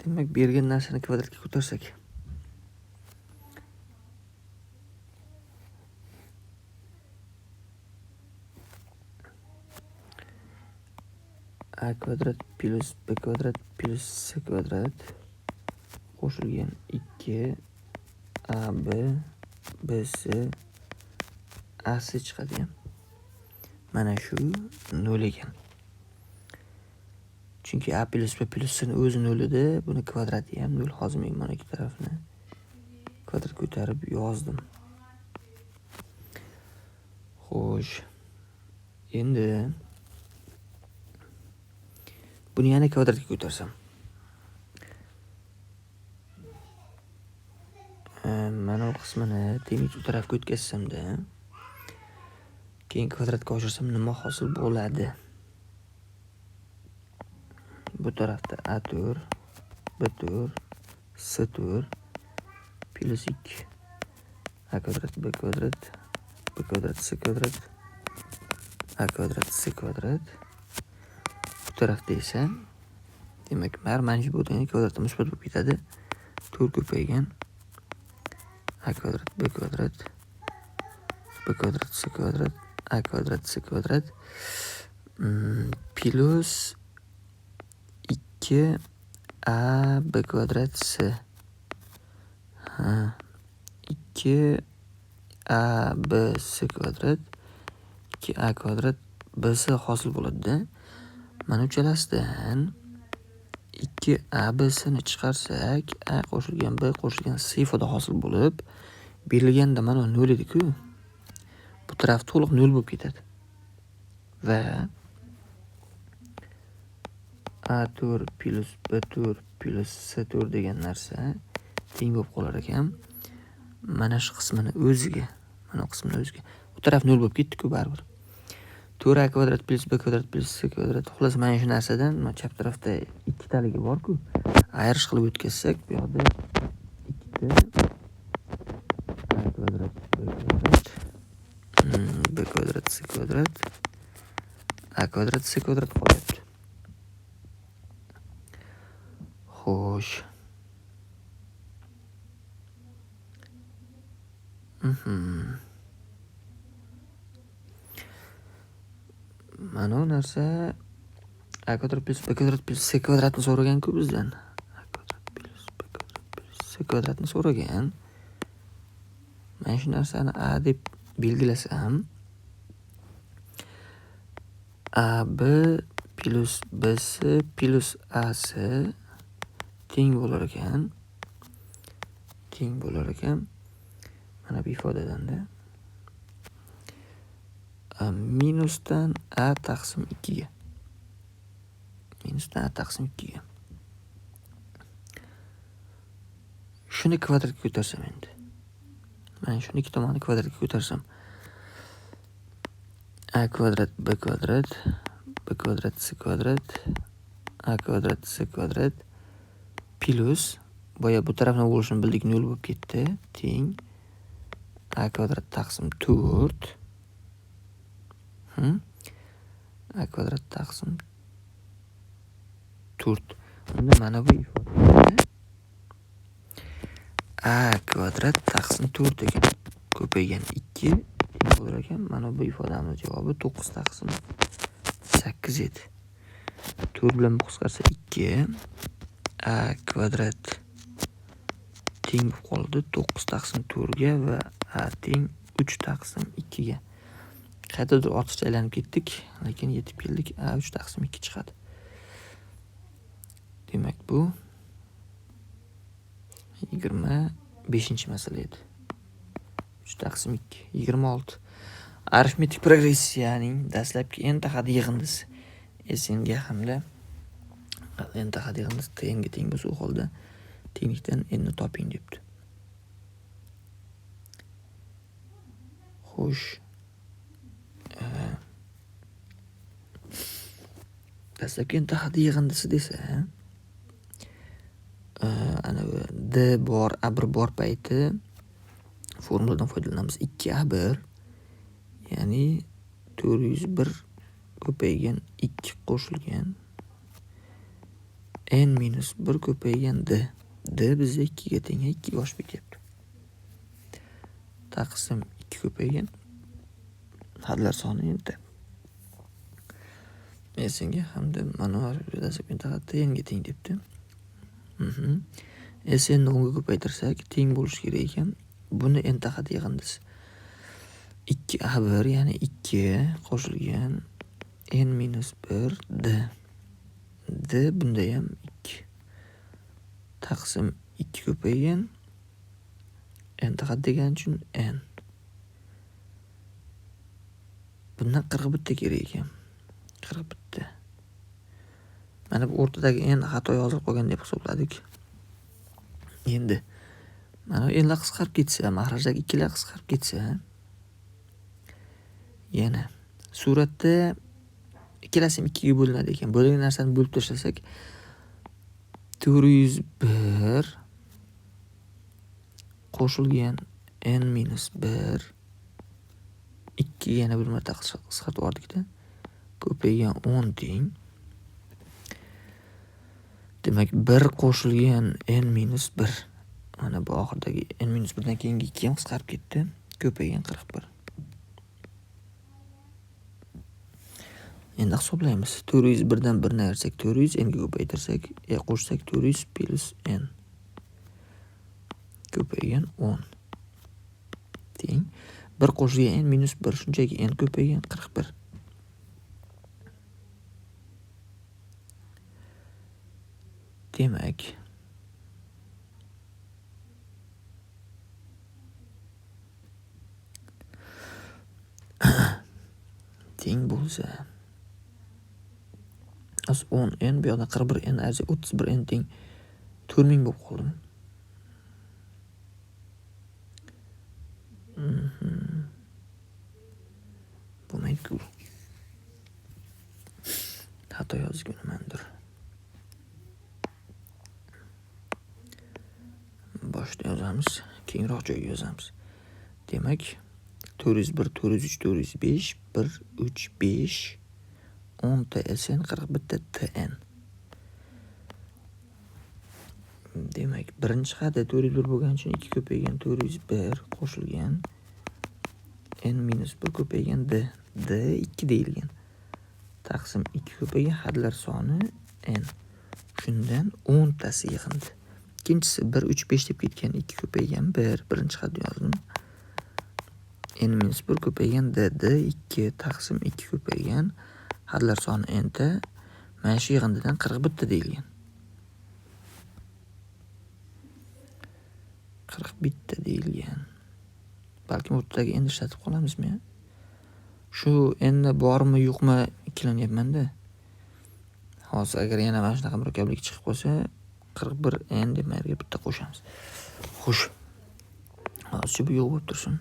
Demak, bergan narsani kvadratga ko'tarsak. A kvadrat plus b kvadrat plus c kvadrat qo'shilgan 2 ab bc ac chiqadi. Mana shu 0 ekan. Chunki a plus b plus c ni o'zi 0 edi, buni kvadrati ham 0. Hozir men mana ikki tarafni kvadrat ko'tarib yozdim. Xo'sh. Endi buni yana kvadratga ko'tarsam. Mana bu qismini tenglik u tarafga o'tkazsamda, keyin kvadratga oshirsam nima hosil bo'ladi? Bu tarafda A4, B4, C4 plus 2 A kvadrat, B kvadrat, B kvadrat, C kvadrat, A kvadrat, C kvadrat. Bu tarafda esa demak, mana shu bo'lgan kvadratda musbat bo'lib ketadi. 4 ko'paygan A kvadrat, B kvadrat, B kvadrat, C kvadrat, A kvadrat, C kvadrat plus 2 A B kvadrat C. 2 A B C kvadrat 2 A kvadrat B C hosil bo'ladi-da. Mana uchalasidan 2 A B C ni chiqarsak, A qo'shilgan B qo'shilgan C ifoda hosil bo'lib, berilganda mana 0 edi-ku. Bu taraf to'liq 0 bo'lib ketadi. Va A4 plus B4 plus C4 degan narsa teng bo'lib qolar ekan. Mana shu qismini o'ziga, mana bu qismini o'ziga. Bu taraf 0 bo'lib ketdi-ku baribir. 4A kvadrat plus B kvadrat plus C kvadrat. Xullas mana shu narsadan mana chap tarafda ikkitaligi bor-ku. Ayirish qilib o'tkazsak, bu yoqda 2 A kvadrat B kvadrat C kvadrat A kvadrat C kvadrat qolyapti. Xo'sh. Mana bu narsa A kvadrat plus B kvadrat plus C kvadratni so'ragan-ku bizdan. A kvadrat plus B kvadrat plus C kvadratni so'ragan. Mana shu narsani A deb belgilasam, AB plus BC plus AC teng bo'lar ekan. Mana bu ifodadan-da. Minusdan A taqsim 2 ga. Minusdan A taqsim 2 ga. Shuni kvadratga ko'tarsam endi. Mana shuni ikki tomonni kvadratga ko'tarsam. A kvadrat B kvadrat B kvadrat C kvadrat A kvadrat C kvadrat plus boya bu tarafni bo'lishini bildik 0 bo'lib ketdi. Teng A kvadrat taqsim 4 A kvadrat taqsim 4. Unda mana bu ifodada A kvadrat taqsim 4 ekan. Ko'paygan 2 teng bo'lar ekan. Mana bu ifodamiz javobi 9 taqsim 8 edi. 4 bilan bu qisqarsa 2 A kvadrat teng bo'lib qoldi 9 taqsim 4 ga va A teng 3 taqsim 2 ga. Qaytadir ortiqcha aylanib ketdik, lekin yetib keldik. A 3 taqsim 2 chiqadi. Demak bu 25-masala edi. 3 taqsim 2 26. Arifmetik progressiyaning dastlabki n tahadi yig'indisi SN ga hamda n tahadi yig'indisi T n ga teng bo'lsa, u holda tenglikdan n ni toping debdi. Xo'sh. Dastlabki n tahadi yig'indisi desa, ana D bor, A1 bor payti formuladan foydalanamiz. 2A1 ya'ni 401 ko'paygan 2 qo'shilgan n-1 ko'paygan D. D bizga 2 ga teng, 2 ga oshib ketyapti. Taqsim 2 ko'paygan hadlar soni endi. Senga hamda mana dastlabki tahad n ga teng debdi. Sn ni 10 ga ko'paytirsak teng bo'lishi kerak ekan. Buni n tahad yig'indisi. 2A1 ya'ni 2 qo'shilgan n-1 D. D bunda ham 2. Taqsim 2 ko'paygan n tahad degan uchun n. Bundan 41 kerak ekan. 41. Mana bu o'rtadagi n xato yozilib qolgan deb hisobladik. Endi mana nlar qisqarib ketsa, mahrajdagi ikkilar qisqarib ketsa, yana suratda ikkalasi ham 2 ga bo'linadi ekan. Bo'lgan narsani bo'lib tashlasak 401 qo'shilgan n minus 1 2 yana bir marta qisqartib yubordik-da. Ko'paygan 10 teng. Demak 1 qo'shilgan n minus 1. Mana bu oxirdagi n minus 1 dan keyingi 2 ham qisqarib ketdi. Ko'paygan 41. Endi hisoblaymiz. 401 dan 1 ni ayirsak 400, n ga ko'paytirsak, qo'shsak 400 plus n. Ko'paygan 10. Teng 1 qo'shilgan n minus 1, shunchaki n ko'paygan 41. Demak teng bo'lsa 10 n bu yoqda 41 n ayirsak 31 n teng 4000 bo'lib qoldimi? Bo'lmaydi-ku. Xato yozganmandir. Boshda yozamiz, keyinroq joyga yozamiz. Demak 401, 403, 405, 1, 3, 5, 10 ta sn, 41 ta tn. Demak, birinchi xada 401 bo'lgani uchun 2 ko'paygan 401 qo'shilgan n minus 1 ko'paygan d. D 2 deyilgan. Taqsim 2 ko'paygan hadlar soni n. Shundan 10 tasi yig'indi. Ikkinchisi 1, 3, 5 deb ketgan 2 ko'paygan 1. Birinchi xat yozdim. n minus 1 ko'paygan d. D 2 taqsim 2 ko'paygan hadlar soni n ta. Mana shu yig'indidan 41 ta deyilgan. 41 ta deyilgan. Balkim o'rtadagi endi ishlatib qolamizmi? Shu endi bormi yo'qmi ikkilanyapman-da. Hozir agar yana mana shunaqa murakkablik chiqib qolsa 41 n deb mayerga bitta qo'shamiz. Xo'sh. Hozir bu yo'q bo'lib tursin.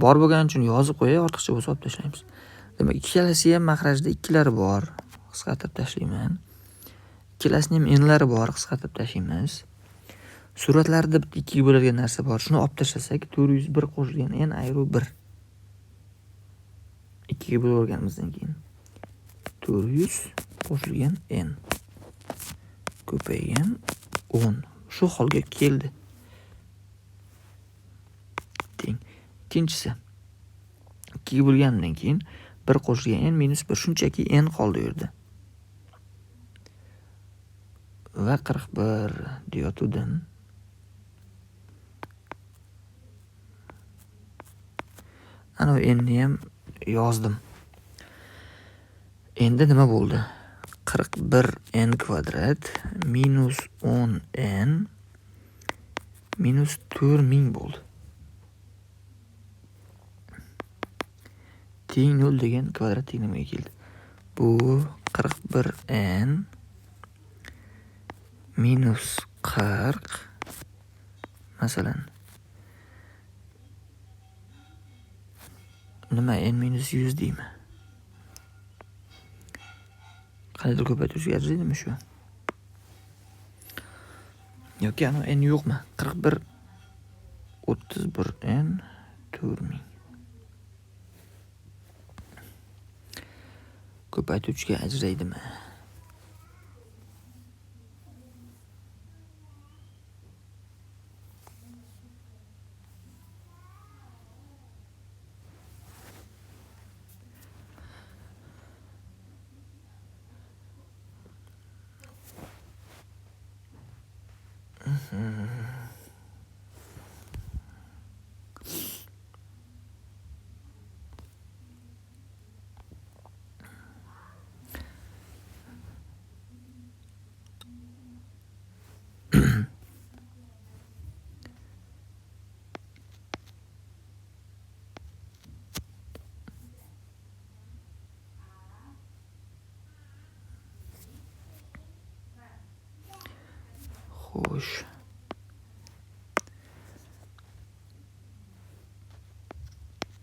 Bor bo'lgani uchun yozib qo'yay, ortiqcha bo'lsa olib tashlaymiz. Demak, ikkalasi ham mahrajda ikkilari bor. Qisqartirib tashlayman. Ikkalasining ham nlari bor, qisqartirib tashlaymiz. Suratlarda 2 ga bo'ladigan narsa bor. Shuni olib tashlasak 401 qo'shilgan n ayru 1. 2 ga bo'lib olganimizdan keyin 400 qo'shilgan n ko'paygan 10. Shu holga keldi. Teng. Ikkinchisi 2 ga bo'lgandan keyin 1 qo'shilgan n minus 1, shunchaki n qoldi u yerda. Va 41 deyotgandim. Ana endi ham yozdim. Endi nima bo'ldi? 41 n kvadrat minus 10 n minus 4000 bo'ldi. Teng 0 degan kvadrat teng nimaga keldi? Bu 41 n minus 40 masalan nima n minus 100 deymi? Qanday ko'paytirishga arziydimi shu? Yoki ana n yo'qmi? 41 31 n 4000. Ko'paytirishga ajraydimi? Xo'sh.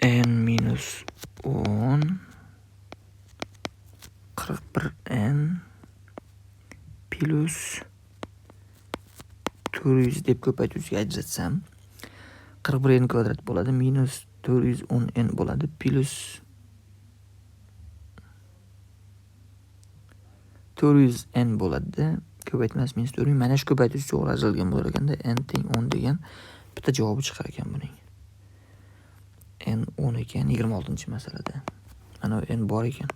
N minus 10 41n plus 400 deb ko'paytirishga ajratsam 41n kvadrat bo'ladi, minus 410n bo'ladi, plus 400n bo'ladi. Ko'paytmas minus 400. Mana shu ko'paytirish to'g'ri ajralgan bo'lar ekanda, n teng 10 degan bitta javobi chiqar ekan buning. N 10 ekan 26-masalada. Mana n bor ekan.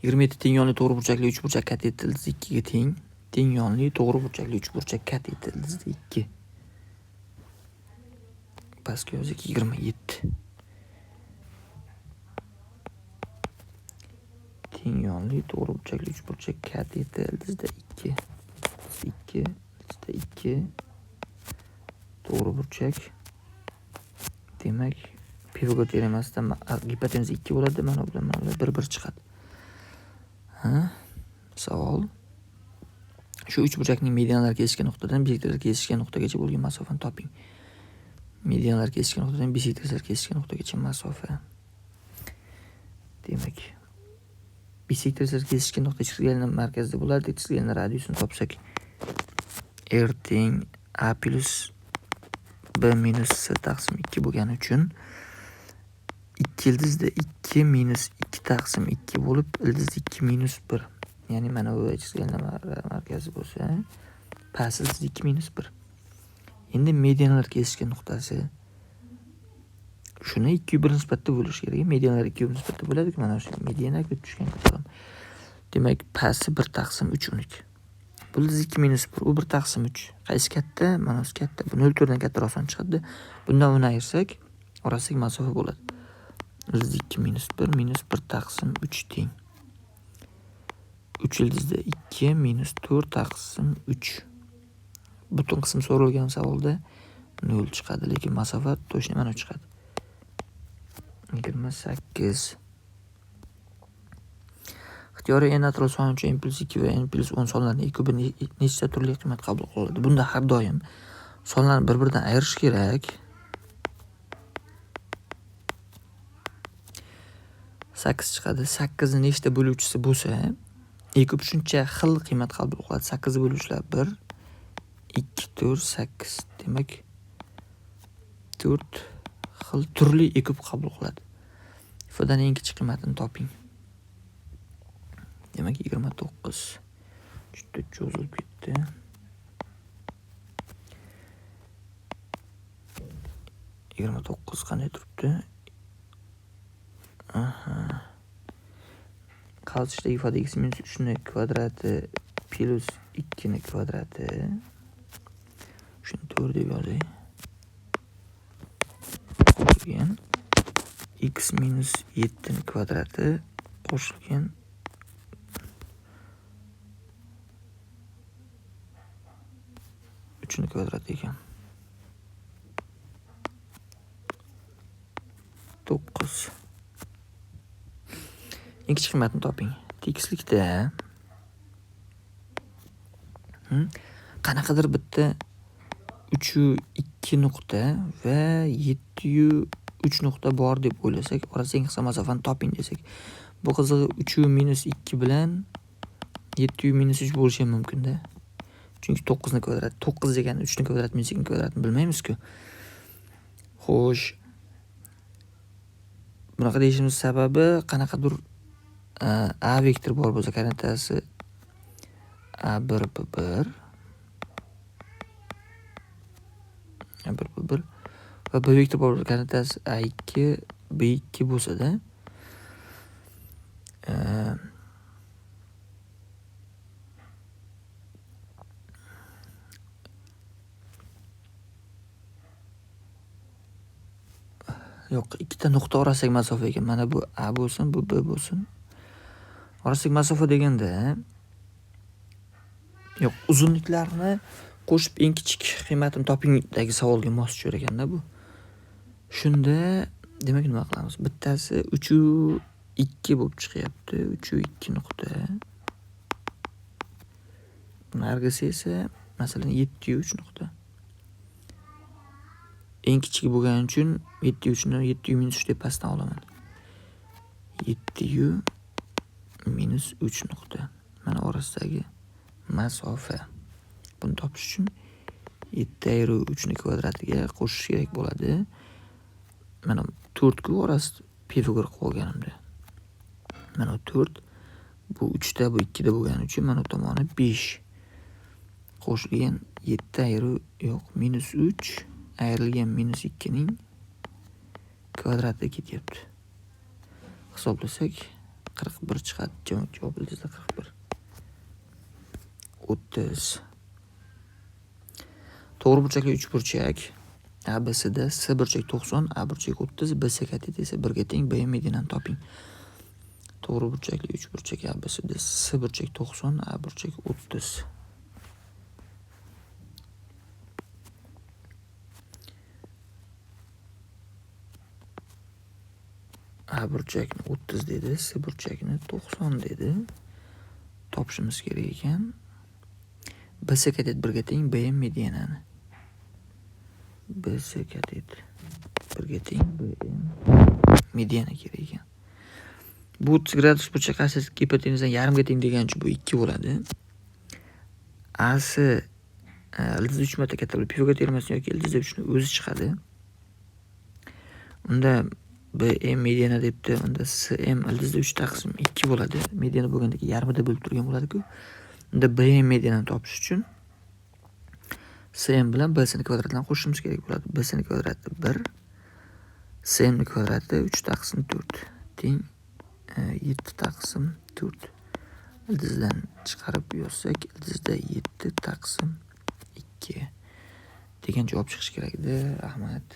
27 teng yonli to'g'ri burchakli uchburchak katet ildizli 2 ga teng. Teng yonli to'g'ri burchakli uchburchak katet ildizli 2. Pastga yozdik 27. Teng yonli to'g'ri burchakli uchburchak katet ildizda 2. 2 to'g'ri burchak. Demak, Pifagor teoremasidan gipotenuza 2 bo'ladi, mana bu bilan 1 chiqadi. Savol. Shu uchburchakning medianlar kesishgan nuqtadan bisektorlar kesishgan nuqtagacha bo'lgan masofani toping. Medianlar kesishgan nuqtadan bisektorlar kesishgan nuqtagacha masofa. Demak, bisektorlar kesishgan nuqta chizgilarning markazida bo'ladi. Chizgilarning radiusini topsak, r teng a plus b minus c taqsim 2 bo'lgani uchun 2 ildizda 2 minus 2 taqsim 2 bo'lib, ildizda 2 minus 1. Ya'ni mana bu chizgilar markazi bo'lsa, past ildizda 2 minus 1. Endi medianlar kesishgan nuqtasi shuni 2/1 nisbatda bo'lish kerak. Medianlar 2/1 nisbatda bo'ladi-ku, mana shu medianaga tushgan ko'rsam. Demak, pasti 1 taqsim 3 12. Bu ildiz 2 minus 1, u 1 taqsim 3. Qaysi katta? Mana shu katta. Bu 0,4 dan kattaroq chiqadi. Bundan uni ayirsak, orasidagi masofa bo'ladi. Ildiz 2 minus 1 minus 1 taqsim 3 teng. 3 ildizda 2 minus 4 taqsim 3. Butun qism so'ralgan savolda 0 chiqadi, lekin masofa точно mana chiqadi. 28. Ixtiyoriy n atrofli son uchun n plus 2 va n plus 10 sonlarning kubi nechta turli qiymat qabul qiladi? Bunda har doim sonlarni bir-biridan ayirish kerak. 8 chiqadi. 8 ni nechta bo'luvchisi bo'lsa, kub shuncha xil qiymat qabul qiladi. 8 bo'luvchilar 1 2 4 8. Demak, 4 xil turli kub qabul qiladi. Ifodaning eng kichik qiymatini toping. Demak, 29. Juda cho'zilib ketdi. qanday turibdi? Qazishdagi ifoda x minus 3 ni kvadrati plus 2 ni kvadrati. Shuni 4 deb yozay. Qo'shilgan x minus 7 ni kvadrati qo'shilgan 3 ni kvadrati ekan. 9. Eng kichik qiymatni toping. Tekislikda qanaqadir bitta 3-2 nuqta va 7-3 nuqta bor deb o'ylasak, orasiga eng qisqa masofani toping desak, bu qizig'i 3-2 bilan 7-3 bo'lishi ham mumkin-da. Chunki 9 ni kvadrat, 9 degani 3 ni kvadrat minus 2 ni kvadratni bilmaymiz-ku. Xo'sh, bunaqa deyishimiz sababi qanaqadir a vektor bor bo'lsa, koordinatasi a1 b1 va b vektor bor bo'lsa, koordinatasi a2 b2 bo'lsa-da, yo'q, ikkita nuqta orasidagi masofa ekan. Mana bu a bo'lsin, bu b bo'lsin. Orasidagi masofa deganda, yo'q, uzunliklarni qo'shib eng kichik qiymatini topingdagi savolga mos tushar ekanda bu. Shunda, demak nima qilamiz? Bittasi 3-2 bo'lib chiqyapti. 3-2 nuqta. nargisi esa masalan 7.3 nuqta. Eng kichigi bo'lgani uchun 7.3 ni 7.-3 deb pastdan olaman. 7.-3 nuqta. Mana orasidagi masofa. Buni topish uchun 7.3 ni kvadratiga qo'shish kerak bo'ladi. Mana 4 ku orasida pifagor qo'yganimda. Mana 4, bu 3 da, bu 2 da bo'lgani uchun mana bu tomoni 5. Qo'shilgan 7.3 ayrilgan -2 ning kvadrati ketyapti. Hisoblasak 41 chiqadi. Javob ildizda 41. 30. To'g'ri burchakli uchburchak ABC'da S burchak 90, A burchak 30, BC katet esa 1 ga teng. BM medianani toping. To'g'ri burchakli uchburchak ABC'da S burchak 90, A burchak 30. A burchakni 30 dedi, S burchakni 90 dedi. Topishimiz kerak ekan. BC katet 1 ga teng, BM medianani. BC katet 1 ga teng, BM mediana kerak ekan. Bu 30 gradus burchak qaysi gipotenuzadan yarimga teng degani uchun bu 2 bo'ladi. AC ildiz 3 marta katta bo'lib pifagor teoremasidan yoki ildiz 3 ni o'zi chiqadi. Unda BM mediana debdi. Unda CM ildizda 3 taqsim 2 bo'ladi. Mediana bo'lganda yarmida bo'lib turgan bo'ladi-ku. Unda BM medianani topish uchun CM bilan BC ni kvadratidan qo'shishimiz kerak bo'ladi. BC ni kvadrati 1, CM ni kvadrati 3 taqsim 4 teng 7 taqsim 4. Ildizdan chiqarib yozsak, ildizda 7 taqsim 2 degan javob chiqishi kerak edi. Rahmat.